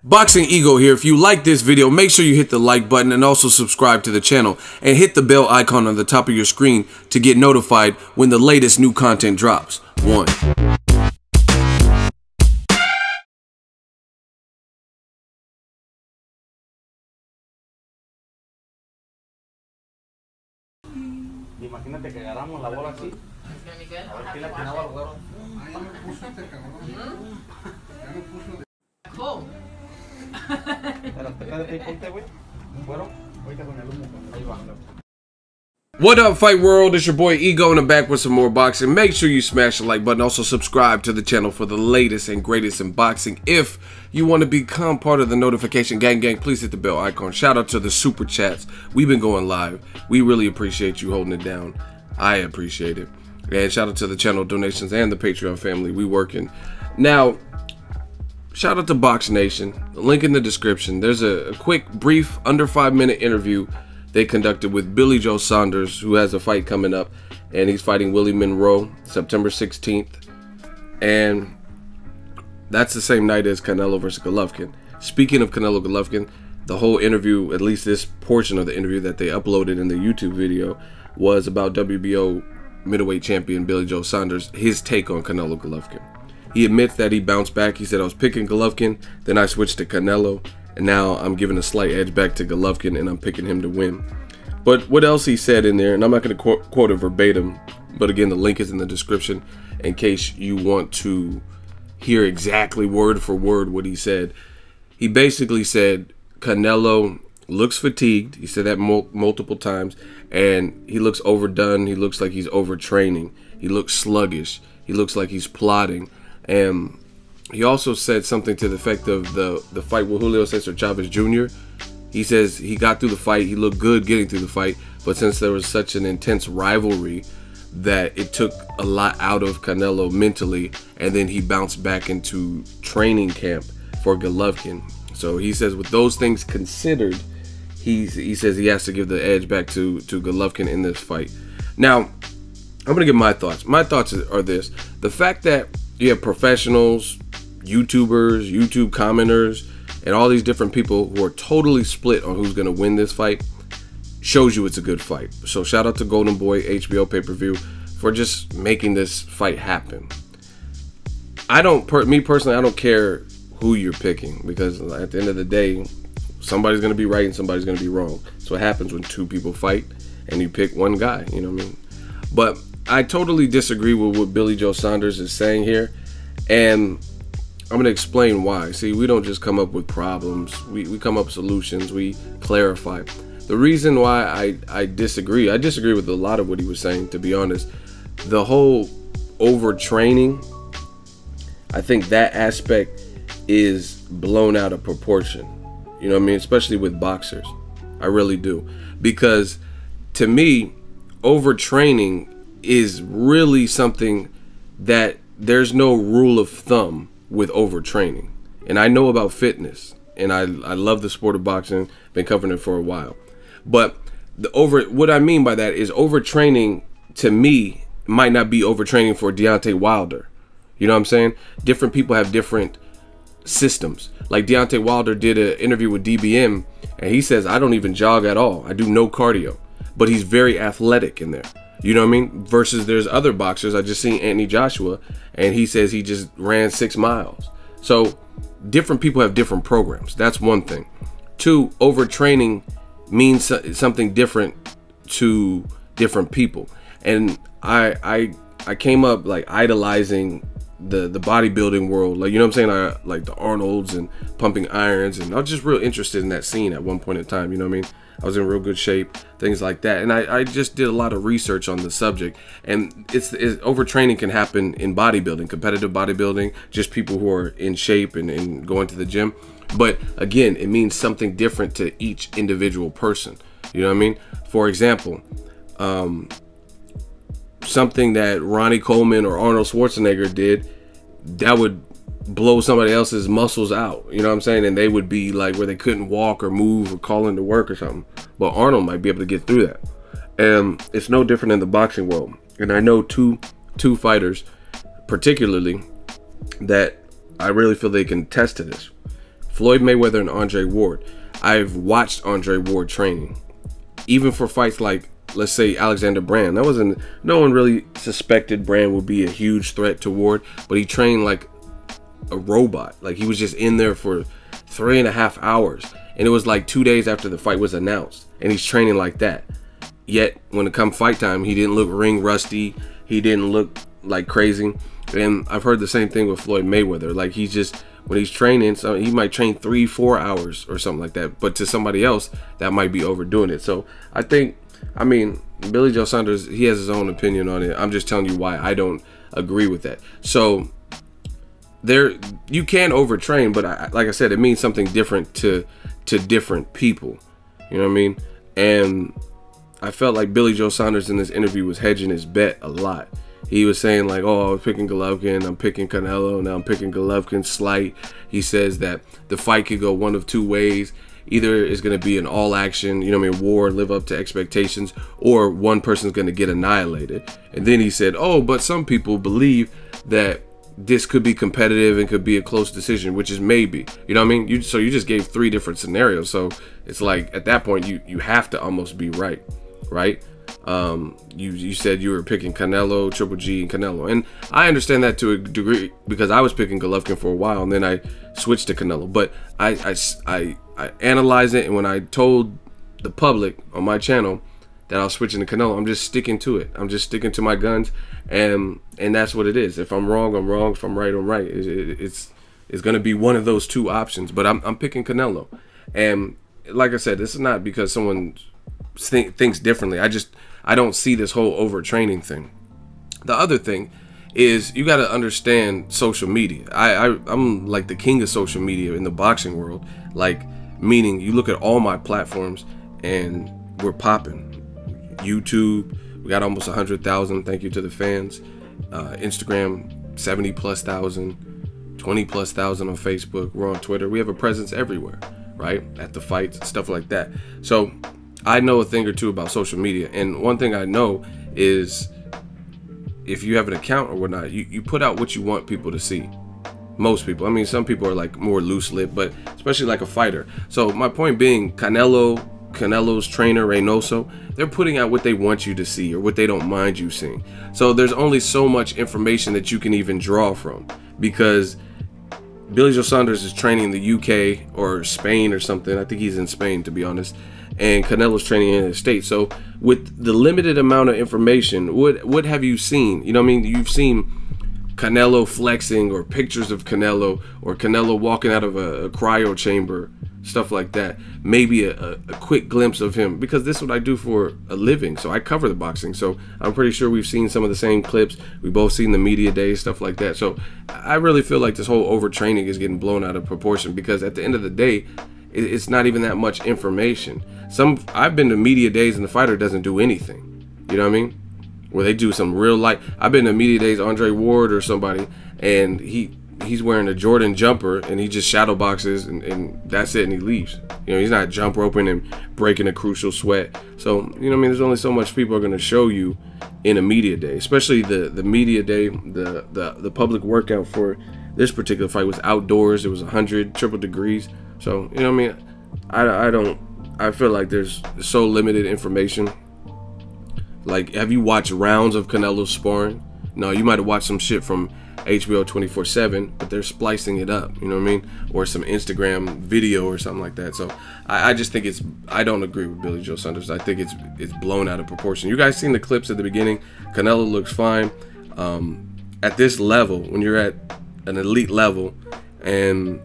Boxingego here. If you like this video, make sure you hit the like button and also subscribe to the channel and hit the bell icon on the top of your screen to get notified when the latest new content drops. One. Imagínate que agarramos la bola así. A ver quién le atinaba al güero. What up, Fight World? It's your boy Ego, and I'm back with some more boxing. Make sure you smash the like button. Also subscribe to the channel for the latest and greatest in boxing. If you want to become part of the notification gang, please hit the bell icon. Shout out to the super chats. We've been going live. We really appreciate you holding it down. I appreciate it. And shout out to the channel donations and the Patreon family. We working. Now, shout out to Box Nation. Link in the description. There's a quick, brief, under 5-minute interview they conducted with Billy Joe Saunders, who has a fight coming up, and he's fighting Willie Monroe September 16th. And that's the same night as Canelo versus Golovkin. Speaking of Canelo Golovkin, the whole interview, at least this portion of the interview that they uploaded in the YouTube video, was about WBO middleweight champion Billy Joe Saunders, his take on Canelo Golovkin. He admits that he bounced back. He said, I was picking Golovkin, then I switched to Canelo, and now I'm giving a slight edge back to Golovkin, and I'm picking him to win. But what else he said in there, and I'm not going to quote it verbatim, but again, the link is in the description in case you want to hear exactly word for word what he said. He basically said Canelo looks fatigued. He said that multiple times, and he looks overdone. He looks like he's overtraining. He looks sluggish. He looks like he's plotting. And he also said something to the effect of the fight with Julio, Cesar, Chavez Jr. He says he got through the fight. He looked good getting through the fight, but since there was such an intense rivalry that it took a lot out of Canelo mentally, and then he bounced back into training camp for Golovkin. So he says with those things considered, he says he has to give the edge back to Golovkin in this fight. Now, I'm going to give my thoughts. My thoughts are this. The fact that you have professionals, YouTubers, YouTube commenters, and all these different people who are totally split on who's going to win this fight shows you it's a good fight. So shout out to Golden Boy HBO pay-per-view for just making this fight happen. Me personally, I don't care who you're picking, because at the end of the day, somebody's going to be right and somebody's going to be wrong. So what happens when two people fight and you pick one guy, you know what I mean? But I totally disagree with what Billy Joe Saunders is saying here, and I'm going to explain why. See, we don't just come up with problems. We come up with solutions. We clarify. The reason why I disagree with a lot of what he was saying, to be honest. The whole overtraining, I think that aspect is blown out of proportion. You know what I mean? Especially with boxers. I really do. Because to me, overtraining is really something that there's no rule of thumb with overtraining. And I know about fitness, and I love the sport of boxing, been covering it for a while. But what I mean by that is overtraining, to me, might not be overtraining for Deontay Wilder. You know what I'm saying? Different people have different systems. Like Deontay Wilder did an interview with DBM, and he says, I don't even jog at all. I do no cardio. But he's very athletic in there. You know what I mean? Versus there's other boxers. I just seen Anthony Joshua, and he says he just ran 6 miles. So different people have different programs. That's one thing. Two, overtraining means something different to different people. And I came up like idolizing the bodybuilding world. Like, you know what I'm saying? I like the Arnolds and pumping irons, and I was just real interested in that scene at one point in time. You know what I mean? I was in real good shape, things like that. And I just did a lot of research on the subject. And overtraining can happen in bodybuilding, competitive bodybuilding, just people who are in shape and going to the gym. But again, it means something different to each individual person. You know what I mean? For example, something that Ronnie Coleman or Arnold Schwarzenegger did, that would blow somebody else's muscles out, you know what I'm saying? And they would be like where they couldn't walk or move or call into work or something. But Arnold might be able to get through that. And it's no different in the boxing world. And I know two fighters particularly that I really feel they can attest to this. Floyd Mayweather and Andre Ward. I've watched Andre Ward training, even for fights like, let's say, Alexander Brand. That wasn't, no one really suspected Brand would be a huge threat to Ward, but he trained like a robot. Like, he was just in there for 3.5 hours, and it was like 2 days after the fight was announced, and he's training like that. Yet when it come fight time, he didn't look ring rusty, he didn't look like crazy. And I've heard the same thing with Floyd Mayweather. Like, he's just, when he's training, so he might train 3-4 hours or something like that, but to somebody else that might be overdoing it. So I think, I mean, Billy Joe Saunders, he has his own opinion on it. I'm just telling you why I don't agree with that. So there, you can overtrain, but like I said, it means something different to different people. You know what I mean? And I felt like Billy Joe Saunders in this interview was hedging his bet a lot. He was saying like, oh, I was picking Golovkin, I'm picking Canelo, now I'm picking Golovkin slight. He says that the fight could go one of two ways. Either it's going to be an all action, you know what I mean, war, live up to expectations, or one person's going to get annihilated. And then he said, oh, but some people believe that this could be competitive and could be a close decision, which is maybe, you know what I mean? So you just gave 3 different scenarios. So it's like, at that point, you have to almost be right? You said you were picking Canelo, Triple G, and Canelo, and I understand that to a degree because I was picking Golovkin for a while, and then I switched to Canelo. But I analyzed it, and when I told the public on my channel that I was switching to Canelo, I'm just sticking to it. I'm just sticking to my guns, and that's what it is. If I'm wrong, I'm wrong. If I'm right, I'm right. It's going to be one of those 2 options, but I'm picking Canelo. And like I said, this is not because someone thinks differently. I don't see this whole overtraining thing. The other thing is you got to understand social media. I'm like the king of social media in the boxing world. Like, meaning you look at all my platforms and we're popping. YouTube, we got almost 100,000. Thank you to the fans. Instagram, 70,000+, 20,000+ on Facebook. We're on Twitter. We have a presence everywhere, right? At the fights, stuff like that. So I know a thing or two about social media, and one thing I know is if you have an account or whatnot, you put out what you want people to see. Most people. I mean, some people are like more loose-lipped, but especially like a fighter. So my point being, Canelo's trainer, Reynoso, they're putting out what they want you to see or what they don't mind you seeing. So there's only so much information that you can even draw from, because Billy Joe Saunders is training in the UK or Spain or something. I think he's in Spain, to be honest. And Canelo's training in the States. So with the limited amount of information, what have you seen? You know what I mean? You've seen Canelo flexing, or pictures of Canelo, or Canelo walking out of a cryo chamber, stuff like that. Maybe a quick glimpse of him, because this is what I do for a living. So I cover the boxing. So I'm pretty sure we've seen some of the same clips. We've both seen the media days, stuff like that. So I really feel like this whole overtraining is getting blown out of proportion, because at the end of the day, it's not even that much information. I've been to media days and the fighter doesn't do anything. You know what I mean? Where they do some real light. I've been to media days, Andre Ward or somebody, and he's wearing a Jordan jumper and he just shadow boxes and that's it, and he leaves. You know, he's not jump roping and breaking a crucial sweat. So, you know what I mean? There's only so much people are going to show you in a media day, especially the media day, the public workout for this particular fight was outdoors. It was 100 triple degrees. So, you know what I mean? I feel like there's so limited information. Like, have you watched rounds of Canelo sparring? No, you might have watched some shit from HBO 24/7, but they're splicing it up, you know what I mean? Or some Instagram video or something like that. So I just think I don't agree with Billy Joe Saunders. I think it's blown out of proportion. You guys seen the clips at the beginning? Canelo looks fine. At this level, when you're at an elite level, and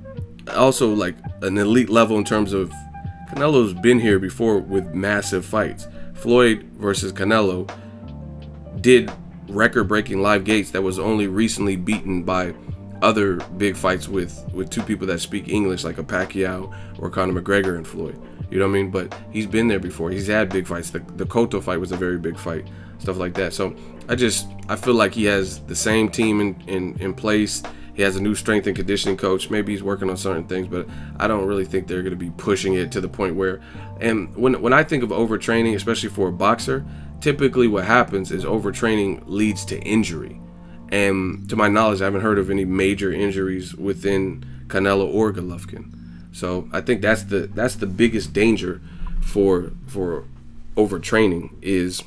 also like an elite level in terms of Canelo's been here before with massive fights. Floyd versus Canelo did record-breaking live gates that was only recently beaten by other big fights with 2 people that speak English, like a Pacquiao or Conor McGregor and Floyd. You know what I mean? But he's been there before. He's had big fights. The Cotto fight was a very big fight, stuff like that. So I feel like he has the same team in place. He has a new strength and conditioning coach. Maybe he's working on certain things, but I don't really think they're going to be pushing it to the point where. And when I think of overtraining, especially for a boxer, typically what happens is overtraining leads to injury. And to my knowledge, I haven't heard of any major injuries within Canelo or Golovkin. So I think that's the biggest danger for overtraining, is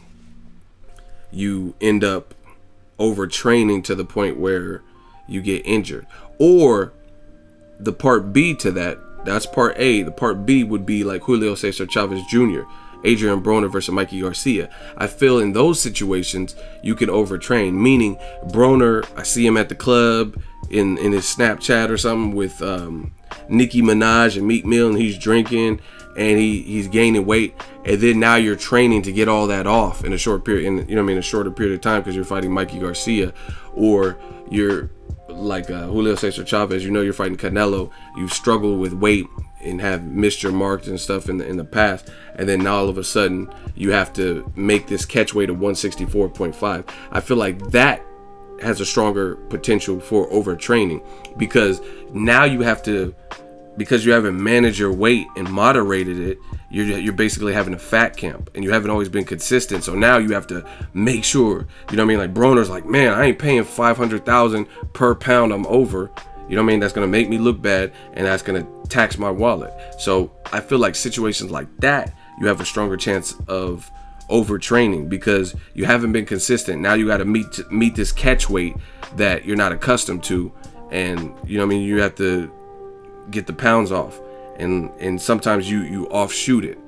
you end up overtraining to the point where you get injured. Or the part B to that's part A. The part B would be like Julio Cesar Chavez Jr., Adrian Broner versus Mikey Garcia. I feel in those situations you can overtrain, meaning Broner, I see him at the club in his Snapchat or something with Nicki Minaj and Meek Mill, and he's drinking and he's gaining weight, and then now you're training to get all that off in a short period, a shorter period of time, because you're fighting Mikey Garcia, or you're like Julio Cesar Chavez, you're fighting Canelo. You've struggled with weight and have missed your marks and stuff in the past, and then now all of a sudden you have to make this catch weight of 164.5. I feel like that has a stronger potential for overtraining, because now you have to, because you haven't managed your weight and moderated it, you're basically having a fat camp, and you haven't always been consistent. So now you have to make sure, like Broner's like, man, I ain't paying $500,000 per pound I'm over. That's gonna make me look bad, and that's gonna tax my wallet. So I feel like situations like that, you have a stronger chance of overtraining, because you haven't been consistent. Now you got to meet this catch weight that you're not accustomed to, and you have to get the pounds off, and sometimes you offshoot it.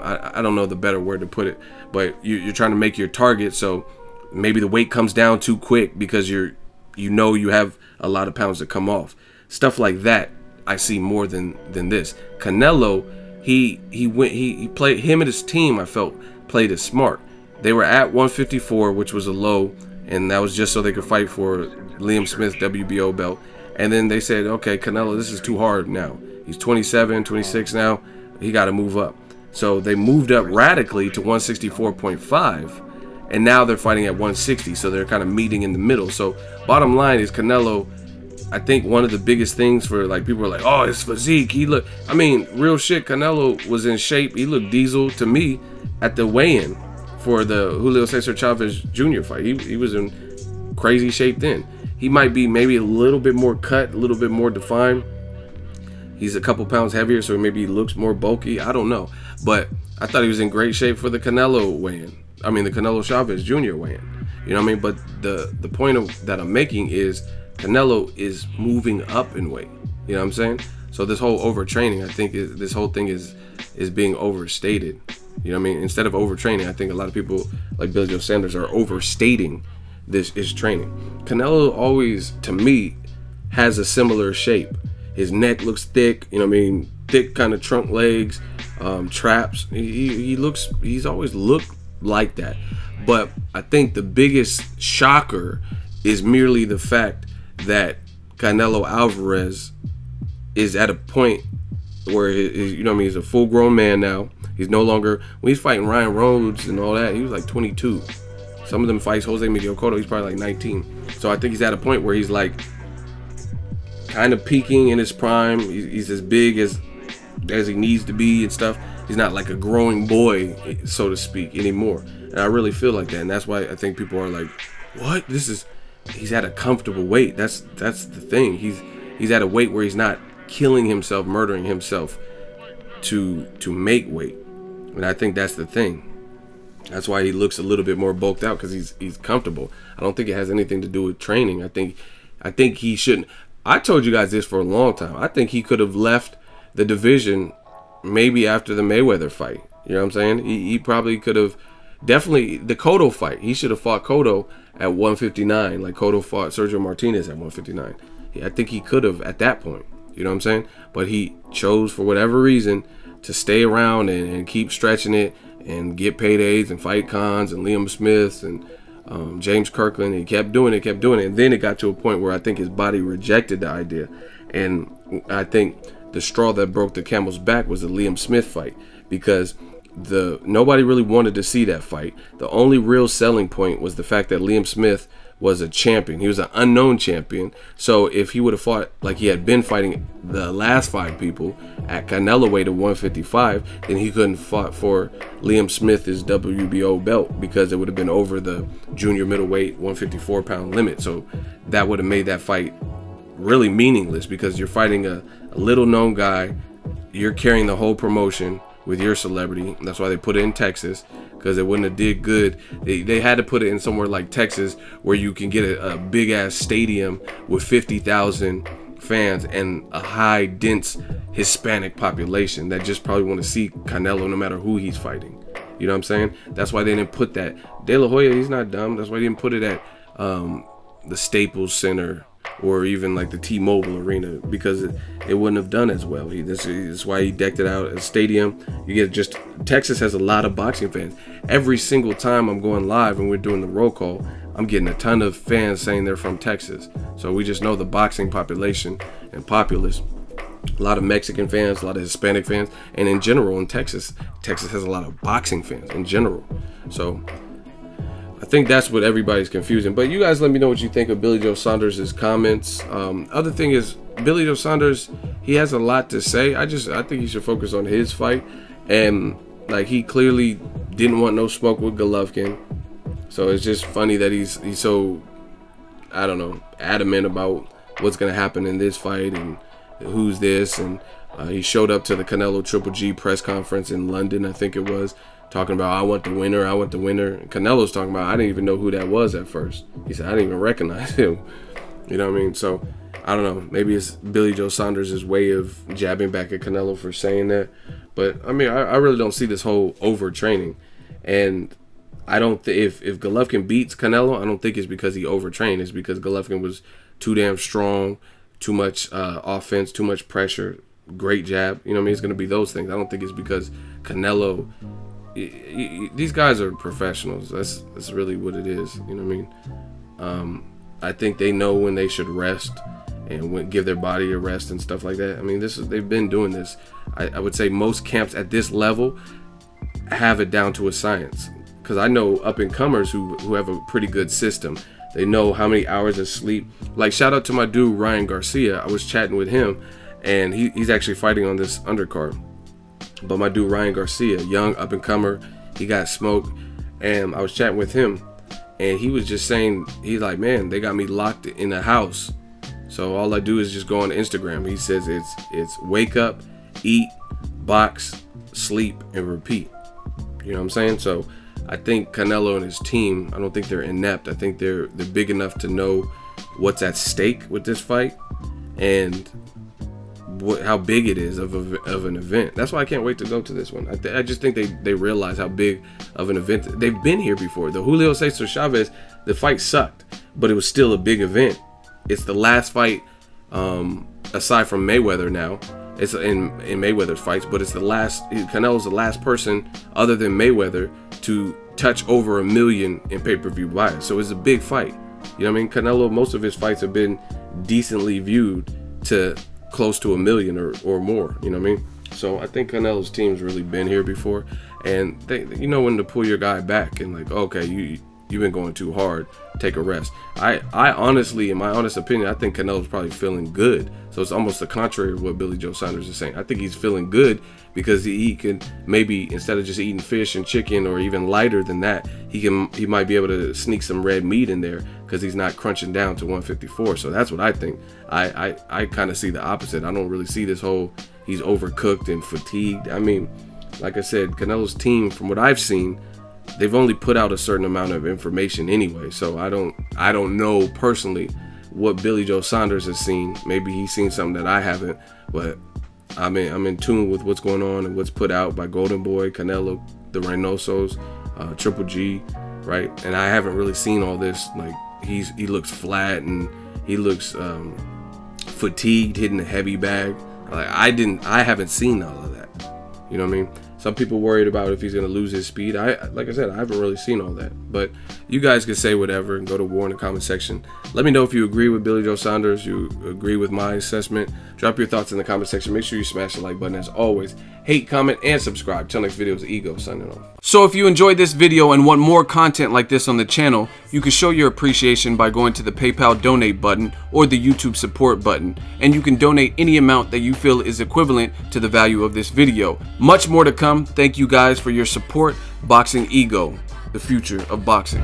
I don't know the better word to put it, but you're trying to make your target, so maybe the weight comes down too quick because you have a lot of pounds to come off. Stuff like that I see more than this. Canelo, he played, him and his team, I felt, played it smart. They were at 154, which was a low, and that was just so they could fight for Liam Smith's WBO belt. And then they said, okay, Canelo, this is too hard now. He's 27, 26 now. He got to move up. So they moved up radically to 164.5, and now they're fighting at 160. So they're kind of meeting in the middle. So bottom line is, Canelo, I think one of the biggest things for, like, people are like, oh, his physique, real shit, Canelo was in shape. He looked diesel to me at the weigh-in for the Julio Cesar Chavez Jr. fight. He was in crazy shape then. He might be maybe a little bit more cut, a little bit more defined. He's a couple pounds heavier, so maybe he looks more bulky. I don't know. But I thought he was in great shape for the Canelo weigh-in. The Canelo Chavez Jr. weigh-in. But the point that I'm making is Canelo is moving up in weight. You know what I'm saying? So this whole overtraining, I think this whole thing is being overstated. Instead of overtraining, I think a lot of people like Billy Joe Saunders are overstating this is training. Canelo always, to me, has a similar shape. His neck looks thick, thick kind of trunk legs, traps. He's always looked like that. But I think the biggest shocker is merely the fact that Canelo Alvarez is at a point where he's a full-grown man now. He's no longer, when he's fighting Ryan Rhodes and all that, he was like 22. Some of them fights, Jose Miguel Cotto, he's probably like 19. So I think he's at a point where he's like kind of peaking in his prime. He's as big as he needs to be and stuff. He's not like a growing boy, so to speak, anymore. And I really feel like that. And that's why I think people are like, what? He's at a comfortable weight. That's the thing. He's at a weight where he's not killing himself, murdering himself to make weight. And I think that's the thing. That's why he looks a little bit more bulked out, because he's comfortable. I don't think it has anything to do with training. I think he shouldn't. I told you guys this for a long time. I think he could have left the division maybe after the Mayweather fight. You know what I'm saying? He probably could have, definitely the Cotto fight. He should have fought Cotto at 159, like Cotto fought Sergio Martinez at 159. I think he could have at that point. You know what I'm saying? But he chose, for whatever reason, to stay around and keep stretching it and get paydays and fight Khans and Liam Smiths and James Kirkland. He kept doing it, and then it got to a point where I think his body rejected the idea. And I think the straw that broke the camel's back was the Liam Smith fight, because nobody really wanted to see that fight. The only real selling point was the fact that Liam Smith was a champion. He was an unknown champion. So if he would have fought like he had been fighting the last 5 people at Canelo weight of 155, then he couldn't fought for Liam Smith's WBO belt, because it would have been over the junior middleweight 154-pound limit. So that would have made that fight really meaningless, because you're fighting a little known guy you're carrying the whole promotion with your celebrity. That's why they put it in Texas, because it wouldn't have did good. They had to put it in somewhere like Texas, where you can get a big ass stadium with 50,000 fans and a high dense Hispanic population that just probably want to see Canelo no matter who he's fighting. You know what I'm saying? That's why they didn't put that. De La Hoya, he's not dumb. That's why they didn't put it at the Staples Center or even like the T-Mobile Arena, because it wouldn't have done as well. That's why he decked it out as a stadium. You get just, Texas has a lot of boxing fans. Every single time I'm going live and we're doing the roll call, I'm getting a ton of fans saying they're from Texas. So we just know the boxing population and populace. A lot of Mexican fans, a lot of Hispanic fans, and in general in Texas has a lot of boxing fans in general. So I think that's what everybody's confusing. But you guys let me know what you think of Billy Joe Saunders' comments. Other thing is, Billy Joe Saunders, he has a lot to say. I think he should focus on his fight. And like, he clearly didn't want no smoke with Golovkin. So it's just funny that he's so, I don't know, adamant about what's gonna happen in this fight and who's this. And he showed up to the Canelo Triple G press conference in London, I think it was, talking about, I want the winner, I want the winner. And Canelo's talking about, I didn't even know who that was at first. He said, I didn't even recognize him. You know what I mean? So I don't know, maybe it's Billy Joe Saunders' way of jabbing back at Canelo for saying that. But I mean, I really don't see this whole overtraining. And I don't if Golovkin beats Canelo, I don't think it's because he overtrained. It's because Golovkin was too damn strong, too much offense, too much pressure, great jab. You know what I mean? It's going to be those things. I don't think it's because Canelo. These guys are professionals. That's really what it is. You know what I mean? I think they know when they should rest and give their body a rest and stuff like that. I mean, they've been doing this. I would say most camps at this level have it down to a science. Because I know up-and-comers who have a pretty good system. They know how many hours of sleep. Like, shout out to my dude Ryan Garcia. I was chatting with him, and he's actually fighting on this undercard. But my dude Ryan Garcia, young up-and-comer, he got smoked, and I was chatting with him, and he was just saying, he's like, man, they got me locked in a house. So all I do is just go on Instagram. He says it's wake up, eat, box, sleep, and repeat. You know what I'm saying? So I think Canelo and his team, I don't think they're inept. I think they're big enough to know what's at stake with this fight and how big it is of an event. That's why I can't wait to go to this one. I just think they realize how big of an event. They've been here before. The Julio Cesar Chavez, the fight sucked, but it was still a big event. It's the last fight, aside from Mayweather now. It's in Mayweather's fights, but it's the last. Canelo's the last person other than Mayweather to touch over 1 million in pay-per-view buys. So it's a big fight. You know what I mean? Canelo, most of his fights have been decently viewed to close to 1 million or more. You know what I mean? So I think Canelo's team's really been here before, and you know when to pull your guy back and like, okay, you've been going too hard, take a rest. I honestly, in my honest opinion, I think Canelo's probably feeling good. So it's almost the contrary of what Billy Joe Saunders is saying. I think he's feeling good because he can maybe, instead of just eating fish and chicken or even lighter than that, he might be able to sneak some red meat in there because he's not crunching down to 154. So that's what I think. I kind of see the opposite. I don't really see this whole he's overcooked and fatigued. I mean, like I said, Canelo's team, from what I've seen, they've only put out a certain amount of information anyway. So I don't know personally what Billy Joe Saunders has seen. Maybe he's seen something that I haven't, but I'm in tune with what's going on and what's put out by Golden Boy, Canelo, the Reynosos, Triple G, right? And I haven't really seen all this. Like he looks flat and he looks fatigued, hitting a heavy bag. Like I haven't seen all of that. You know what I mean? Some people worried about if he's going to lose his speed. Like I said, I haven't really seen all that. But you guys can say whatever and go to war in the comment section. Let me know if you agree with Billy Joe Saunders, you agree with my assessment. Drop your thoughts in the comment section. Make sure you smash the like button as always. Hate, comment, and subscribe. Till next video is Ego signing off. So if you enjoyed this video and want more content like this on the channel, you can show your appreciation by going to the PayPal donate button or the YouTube support button. And you can donate any amount that you feel is equivalent to the value of this video. Much more to come. Thank you guys for your support. Boxingego, the future of boxing.